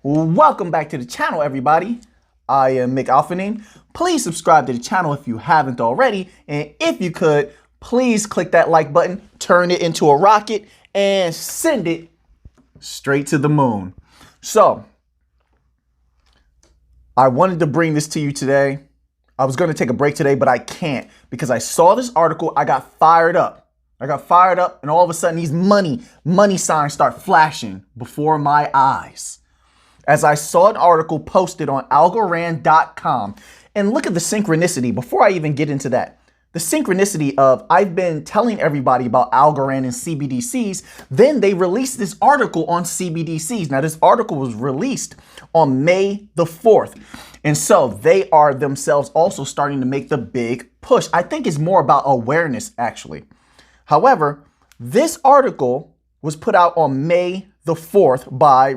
Welcome back to the channel, everybody. I am Mick Alphaning. Please subscribe to the channel if you haven't already. And if you could, please click that like button, turn it into a rocket, and send it straight to the moon. So, I wanted to bring this to you today. I was going to take a break today, but I can't because I saw this article. I got fired up. and all of a sudden these money signs start flashing before my eyes as I saw an article posted on Algorand.com. And look at the synchronicity. Before I even get into that, the synchronicity of I've been telling everybody about Algorand and CBDCs. Then they released this article on CBDCs. Now, this article was released on May the 4th. And so they are themselves also starting to make the big push. I think it's more about awareness, actually. However, this article was put out on May the 4th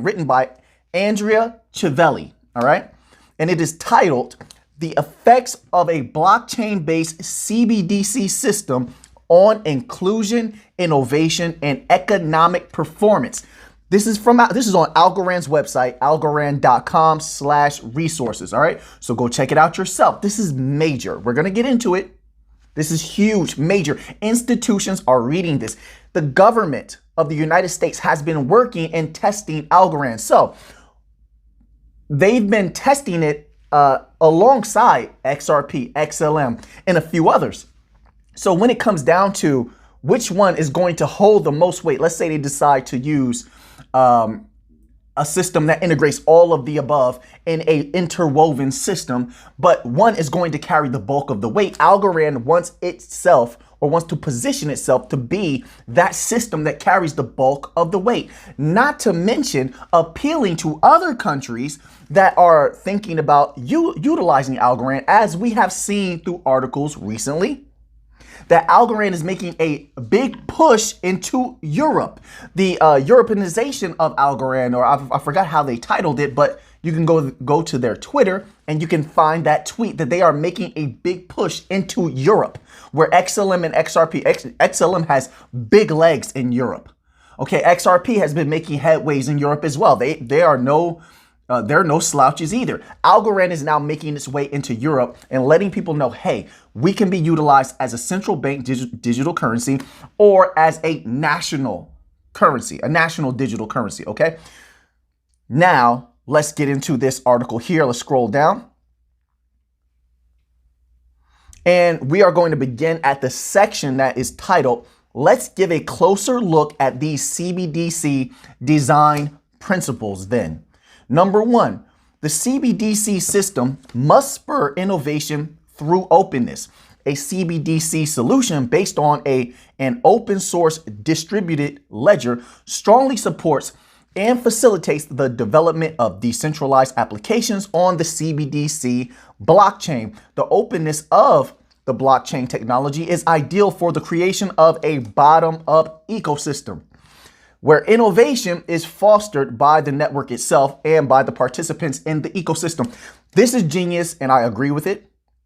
written by Andrea Civelli, all right? And it is titled, "The Effects of a Blockchain-Based CBDC System on Inclusion, Innovation, and Economic Performance." This is on Algorand's website, algorand.com/resources, all right? So go check it out yourself. This is major. We're going to get into it. This is huge, major. Institutions are reading this. The government of the United States has been working and testing Algorand. So they've been testing it alongside XRP, XLM, and a few others. So when it comes down to which one is going to hold the most weight, let's say they decide to use a system that integrates all of the above in a interwoven system, but one is going to carry the bulk of the weight. Algorand wants to position itself to be that system that carries the bulk of the weight, not to mention appealing to other countries that are thinking about utilizing Algorand, as we have seen through articles recently, that Algorand is making a big push into Europe. The Europeanization of Algorand, or I forgot how they titled it, but you can go to their Twitter and you can find that tweet that they are making a big push into Europe, where XLM and XRP, XLM has big legs in Europe. Okay, XRP has been making headways in Europe as well. They're no slouches either. Algorand is now making its way into Europe and letting people know, hey, we can be utilized as a central bank digital currency or as a national currency, a national digital currency, okay? Now, let's get into this article here. Let's scroll down. And we are going to begin at the section that is titled, "Let's give a closer look at these CBDC design principles then." Number one, the CBDC system must spur innovation through openness. A CBDC solution based on an open source distributed ledger strongly supports and facilitates the development of decentralized applications on the CBDC blockchain. The openness of the blockchain technology is ideal for the creation of a bottom-up ecosystem, where innovation is fostered by the network itself and by the participants in the ecosystem. This is genius, and I agree with it,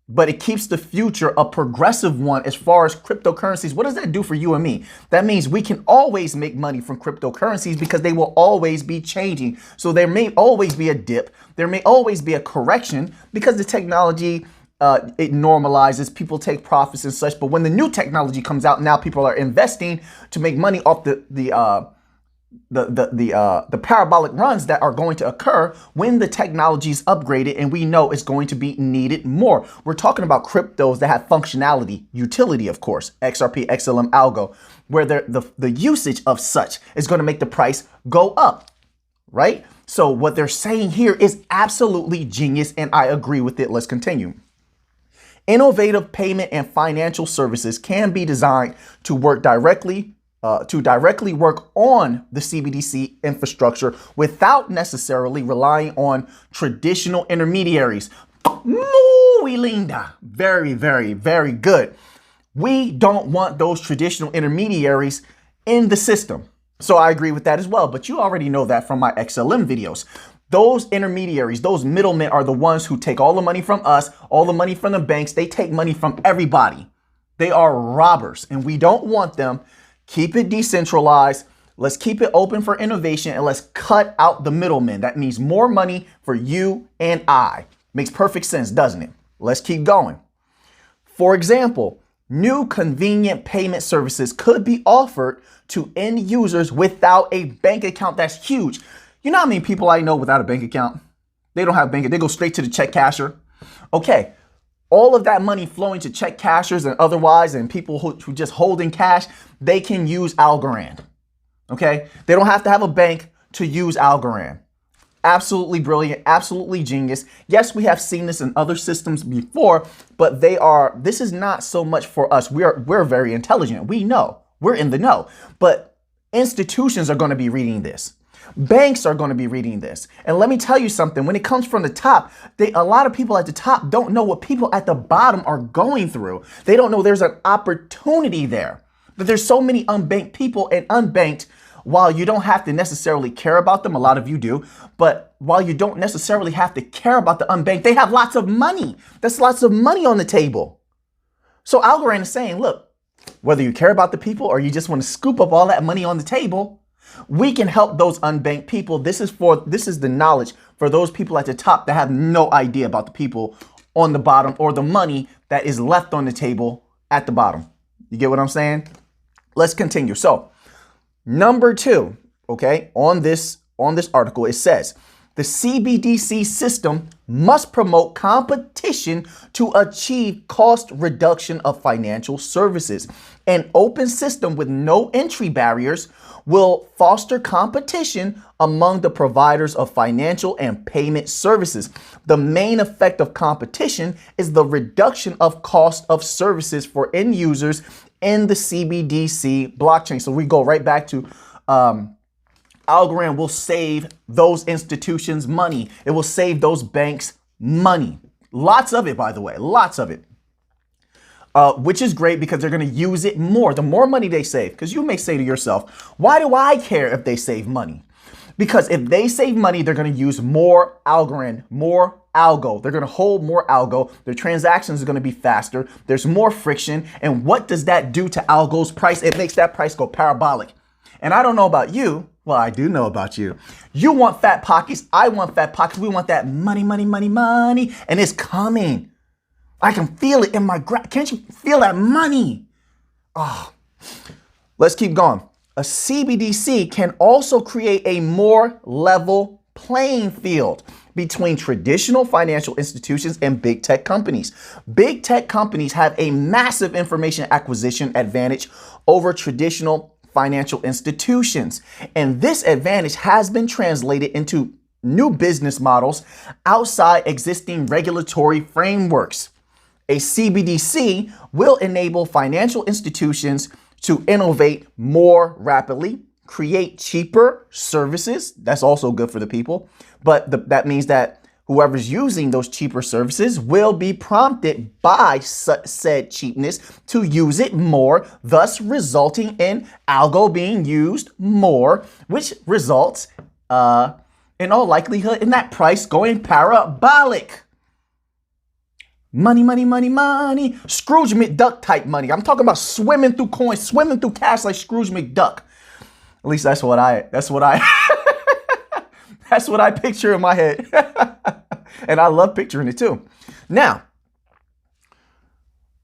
but it keeps the future a progressive one as far as cryptocurrencies. What does that do for you and me? That means we can always make money from cryptocurrencies because they will always be changing. So there may always be a dip. There may always be a correction because the technology it normalizes, people take profits and such. But when the new technology comes out, now people are investing to make money off the parabolic runs that are going to occur when the technology is upgraded, and we know it's going to be needed more. We're talking about cryptos that have functionality, utility, of course, XRP, XLM, Algo, where the usage of such is going to make the price go up, right? So what they're saying here is absolutely genius, and I agree with it. Let's continue. Innovative payment and financial services can be designed to directly work on the CBDC infrastructure without necessarily relying on traditional intermediaries. Muy linda. Very, very, very good. We don't want those traditional intermediaries in the system. So I agree with that as well. But you already know that from my XLM videos. Those intermediaries, those middlemen are the ones who take all the money from us, all the money from the banks. They take money from everybody. They are robbers, and we don't want them. Keep it decentralized. Let's keep it open for innovation and let's cut out the middlemen. That means more money for you and I. Makes perfect sense, doesn't it? Let's keep going. For example, new convenient payment services could be offered to end users without a bank account. That's huge. You know how many people I know without a bank account? They don't have a bank. They go straight to the check casher. Okay. All of that money flowing to check cashers and otherwise, and people who just holding cash, they can use Algorand. Okay. They don't have to have a bank to use Algorand. Absolutely brilliant. Absolutely genius. Yes, we have seen this in other systems before, but this is not so much for us. We're very intelligent. We know. We're in the know. But institutions are going to be reading this. Banks are going to be reading this. And let me tell you something. When it comes from the top, a lot of people at the top don't know what people at the bottom are going through. They don't know there's an opportunity there. That there's so many unbanked people, and unbanked, while you don't have to necessarily care about them, a lot of you do, but while you don't necessarily have to care about the unbanked, they have lots of money. That's lots of money on the table. So Algorand is saying, look, whether you care about the people or you just want to scoop up all that money on the table, we can help those unbanked people. This is the knowledge for those people at the top that have no idea about the people on the bottom or the money that is left on the table at the bottom. You get what I'm saying? Let's continue. So number 2, okay, on this article, it says the CBDC system must promote competition to achieve cost reduction of financial services. An open system with no entry barriers will foster competition among the providers of financial and payment services. The main effect of competition is the reduction of cost of services for end users in the CBDC blockchain. So we go right back to Algorand will save those institutions money. It will save those banks money. Lots of it, by the way, lots of it. Which is great because they're going to use it more. The more money they save, because you may say to yourself, why do I care if they save money? Because if they save money, they're going to use more Algorand, more Algo. They're going to hold more Algo. Their transactions are going to be faster. There's more friction. And what does that do to Algo's price? It makes that price go parabolic. And I don't know about you. Well, I do know about you. You want fat pockets. I want fat pockets. We want that money, money, money, money. And it's coming. I can feel it in my can't you feel that money? Oh, let's keep going. A CBDC can also create a more level playing field between traditional financial institutions and big tech companies. Big tech companies have a massive information acquisition advantage over traditional financial institutions. And this advantage has been translated into new business models outside existing regulatory frameworks. A CBDC will enable financial institutions to innovate more rapidly, create cheaper services. That's also good for the people. But that means that whoever's using those cheaper services will be prompted by said cheapness to use it more, thus resulting in Algo being used more, which results in all likelihood in that price going parabolic. Money, money, money, money. Scrooge McDuck type money. I'm talking about swimming through coins, swimming through cash like Scrooge McDuck. At least that's what I that's what I picture in my head. And I love picturing it too. Now,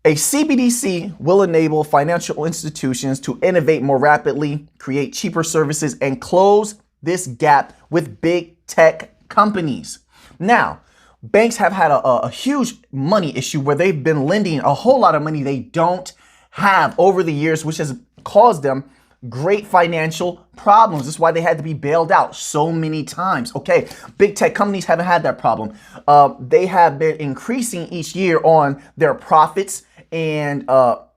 a CBDC will enable financial institutions to innovate more rapidly, create cheaper services, and close this gap with big tech companies. Now, banks have had a huge money issue where they've been lending a whole lot of money they don't have over the years, which has caused them great financial problems. That's why they had to be bailed out so many times. Okay, big tech companies haven't had that problem. They have been increasing each year on their profits, and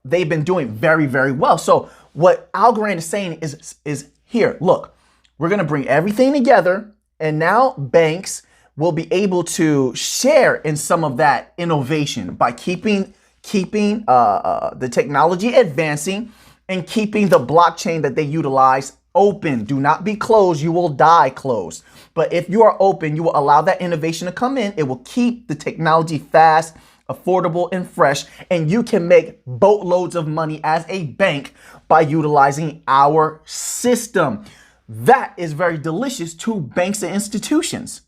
they've been doing very, very well. So what Algorand is saying is here, look, we're going to bring everything together, and now banks will be able to share in some of that innovation by keeping the technology advancing and keeping the blockchain that they utilize open. Do not be closed. You will die closed. But if you are open, you will allow that innovation to come in. It will keep the technology fast, affordable, and fresh, and you can make boatloads of money as a bank by utilizing our system. That is very delicious to banks and institutions.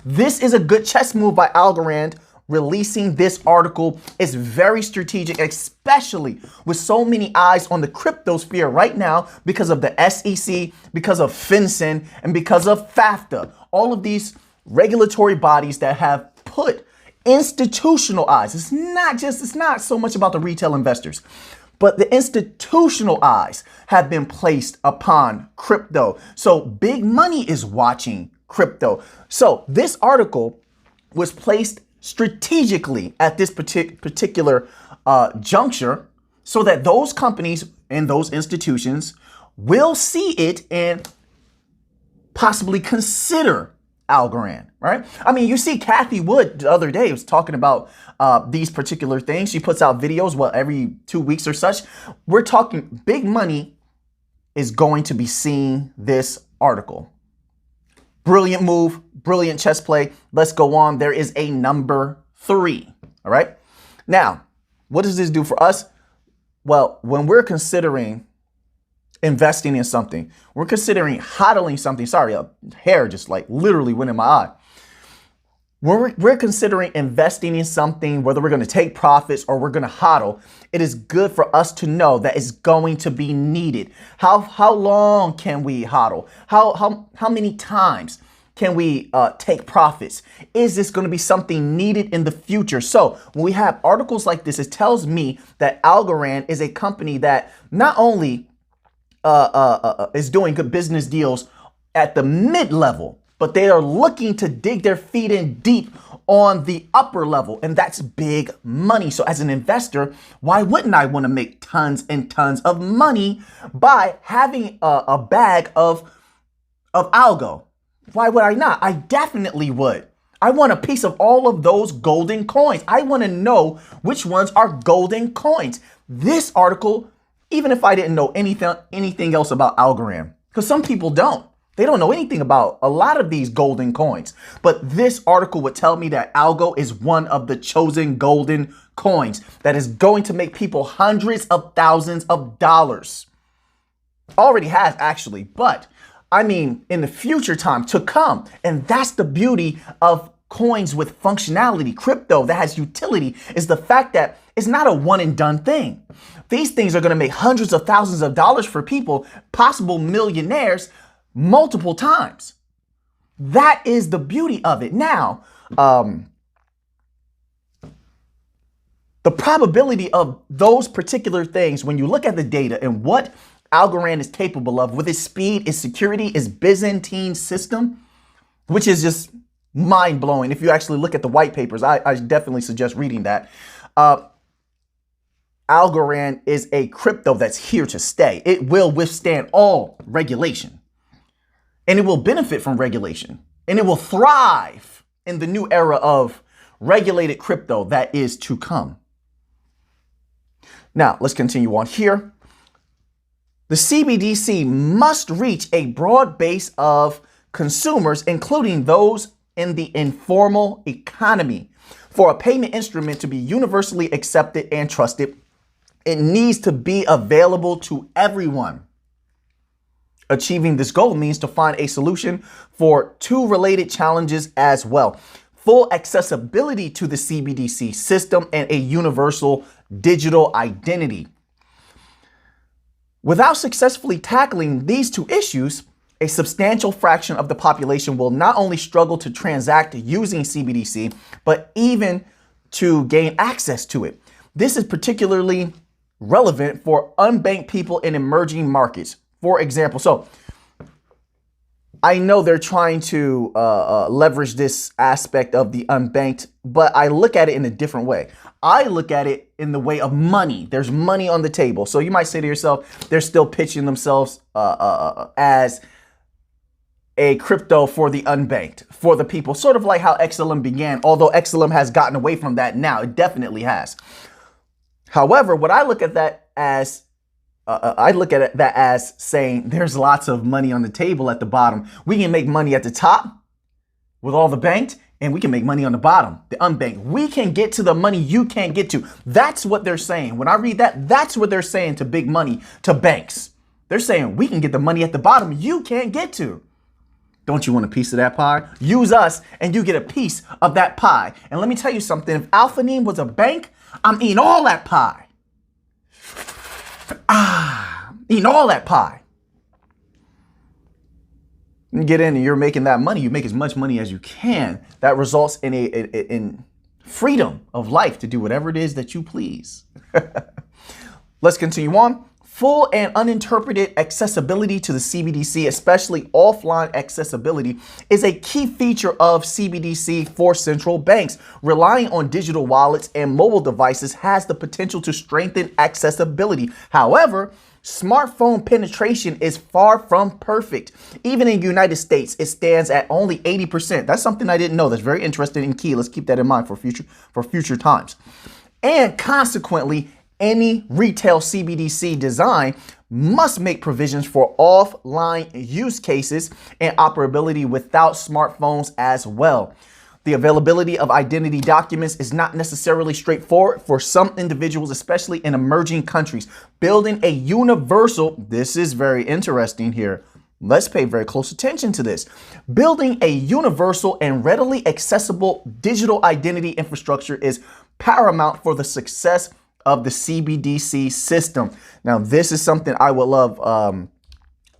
This is a good chess move by Algorand. Releasing this article is very strategic, especially with so many eyes on the crypto sphere right now because of the SEC, because of FinCEN, and because of FAFTA. All of these regulatory bodies that have put institutional eyes. It's not so much about the retail investors, but the institutional eyes have been placed upon crypto. So big money is watching crypto. So this article was placed strategically at this particular juncture so that those companies and those institutions will see it and possibly consider Algorand, right? I mean, you see Kathy Wood the other day was talking about these particular things. She puts out videos, every 2 weeks or such. We're talking big money is going to be seeing this article. Brilliant move, brilliant chess play. Let's go on. There is a number 3. All right. Now, what does this do for us? Well, when we're considering investing in something, we're considering hodling something. Sorry, a hair just like literally went in my eye. We're considering investing in something, whether we're going to take profits or we're going to hodl, it is good for us to know that it's going to be needed. How long can we hodl? How many times can we take profits? Is this going to be something needed in the future? So when we have articles like this, it tells me that Algorand is a company that not only is doing good business deals at the mid-level, but they are looking to dig their feet in deep on the upper level, and that's big money. So as an investor, why wouldn't I want to make tons and tons of money by having a bag of algo? Why would I not? I definitely would. I want a piece of all of those golden coins. I want to know which ones are golden coins. This article, even if I didn't know anything else about Algorand, because some people don't. They don't know anything about a lot of these golden coins. But this article would tell me that Algo is one of the chosen golden coins that is going to make people hundreds of thousands of dollars. Already has, actually, but I mean, in the future time to come. And that's the beauty of coins with functionality. Crypto that has utility is the fact that it's not a one and done thing. These things are going to make hundreds of thousands of dollars for people, possible millionaires, multiple times. That is the beauty of it. Now, the probability of those particular things, when you look at the data and what Algorand is capable of with its speed, its security, its Byzantine system, which is just mind-blowing. If you actually look at the white papers, I definitely suggest reading that. Algorand is a crypto that's here to stay. It will withstand all regulation. And it will benefit from regulation. And it will thrive in the new era of regulated crypto that is to come. Now, let's continue on here. The CBDC must reach a broad base of consumers, including those in the informal economy. For a payment instrument to be universally accepted and trusted, it needs to be available to everyone. Achieving this goal means to find a solution for 2 related challenges as well: full accessibility to the CBDC system and a universal digital identity. Without successfully tackling these 2 issues, a substantial fraction of the population will not only struggle to transact using CBDC, but even to gain access to it. This is particularly relevant for unbanked people in emerging markets. For example, so I know they're trying to leverage this aspect of the unbanked, but I look at it in a different way. I look at it in the way of money. There's money on the table. So you might say to yourself, they're still pitching themselves as a crypto for the unbanked, for the people, sort of like how XLM began, although XLM has gotten away from that now. It definitely has. However, what I look at that as that as saying there's lots of money on the table at the bottom. We can make money at the top with all the banked, and we can make money on the bottom, the unbanked. We can get to the money you can't get to. That's what they're saying. When I read that, that's what they're saying to big money, to banks. They're saying we can get the money at the bottom you can't get to. Don't you want a piece of that pie? Use us and you get a piece of that pie. And let me tell you something. If Alphanine was a bank, I'm eating all that pie. Eating all that pie. You get in and you're making that money. You make as much money as you can. That results in in freedom of life to do whatever it is that you please. Let's continue on. Full and uninterrupted accessibility to the CBDC, especially offline accessibility, is a key feature of CBDC for central banks. Relying on digital wallets and mobile devices has the potential to strengthen accessibility. However, smartphone penetration is far from perfect. Even in the United States, it stands at only 80%. That's something I didn't know. That's very interesting and key. Let's keep that in mind for future times. And consequently, any retail CBDC design must make provisions for offline use cases and operability without smartphones as well. The availability of identity documents is not necessarily straightforward for some individuals, especially in emerging countries. Building a universal, this is very interesting here. Let's pay very close attention to this. Building a universal and readily accessible digital identity infrastructure is paramount for the success of the CBDC system. Now, this is something I would love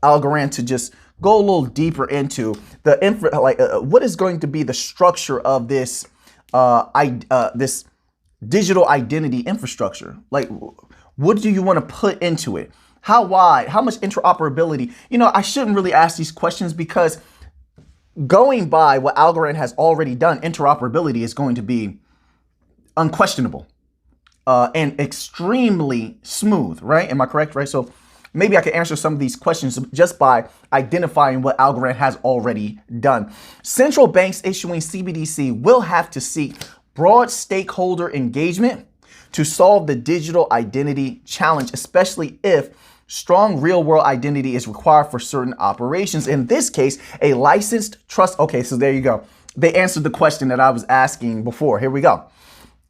Algorand to just go a little deeper into. What is going to be the structure of this this digital identity infrastructure? Like, what do you want to put into it? How wide? How much interoperability? You know, I shouldn't really ask these questions because going by what Algorand has already done, interoperability is going to be unquestionable. And extremely smooth, right? Am I correct, right? So maybe I can answer some of these questions just by identifying what Algorand has already done. Central banks issuing CBDC will have to seek broad stakeholder engagement to solve the digital identity challenge, especially if strong real-world identity is required for certain operations. In this case, a licensed trust. Okay, so there you go. They answered the question that I was asking before. Here we go.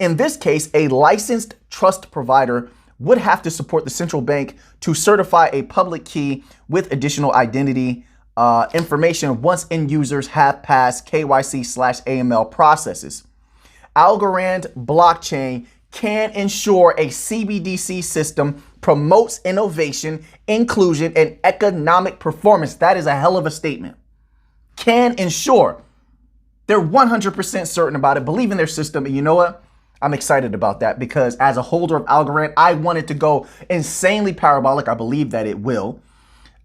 In this case, a licensed trust provider would have to support the central bank to certify a public key with additional identity information once end users have passed KYC/AML processes. Algorand blockchain can ensure a CBDC system promotes innovation, inclusion, and economic performance. That is a hell of a statement. Can ensure. They're 100% certain about it, believe in their system, and you know what? I'm excited about that because as a holder of Algorand, I want it to go insanely parabolic. I believe that it will.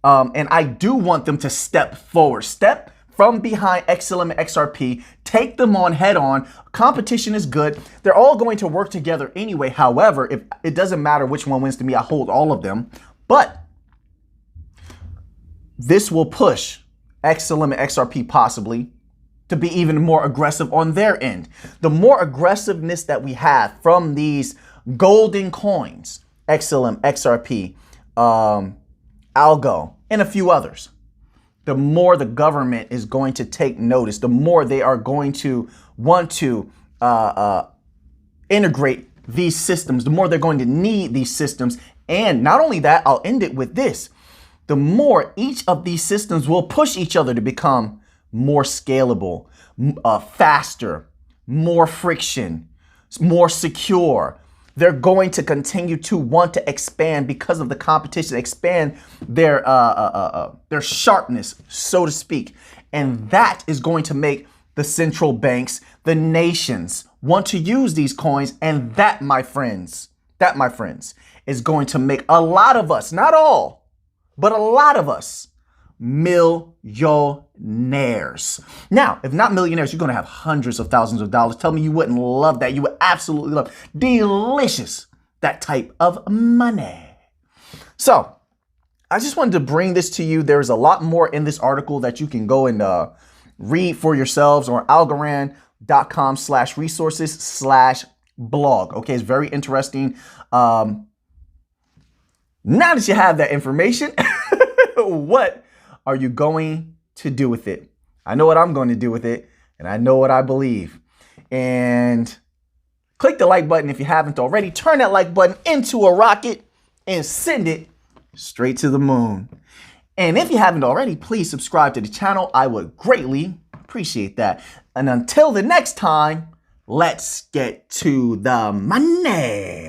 And I do want them to step forward, step from behind XLM and XRP, take them on head on. Competition is good. They're all going to work together anyway. However, if it doesn't matter which one wins to me, I hold all of them. But this will push XLM and XRP possibly to be even more aggressive on their end. The more aggressiveness that we have from these golden coins, XLM, XRP, Algo, and a few others, the more the government is going to take notice, the more they are going to want to integrate these systems, the more they're going to need these systems. And not only that, I'll end it with this. The more each of these systems will push each other to become more scalable, faster, more friction, more secure. They're going to continue to want to expand because of the competition, expand their sharpness, so to speak. And that is going to make the central banks, the nations, want to use these coins. And that, my friends, is going to make a lot of us, not all, but a lot of us, millionaires. Now, if not millionaires, you're going to have hundreds of thousands of dollars. Tell me you wouldn't love that. You would absolutely love delicious, that type of money. So I just wanted to bring this to you. There's a lot more in this article that you can go and read for yourselves on algorand.com/resources/blog. Okay, it's very interesting. Now that you have that information, what are you going to do with it? I know what I'm going to do with it. and I know what I believe. And click the like button if you haven't already. Turn that like button into a rocket and send it straight to the moon. And if you haven't already, please subscribe to the channel. I would greatly appreciate that. And until the next time, let's get to the money.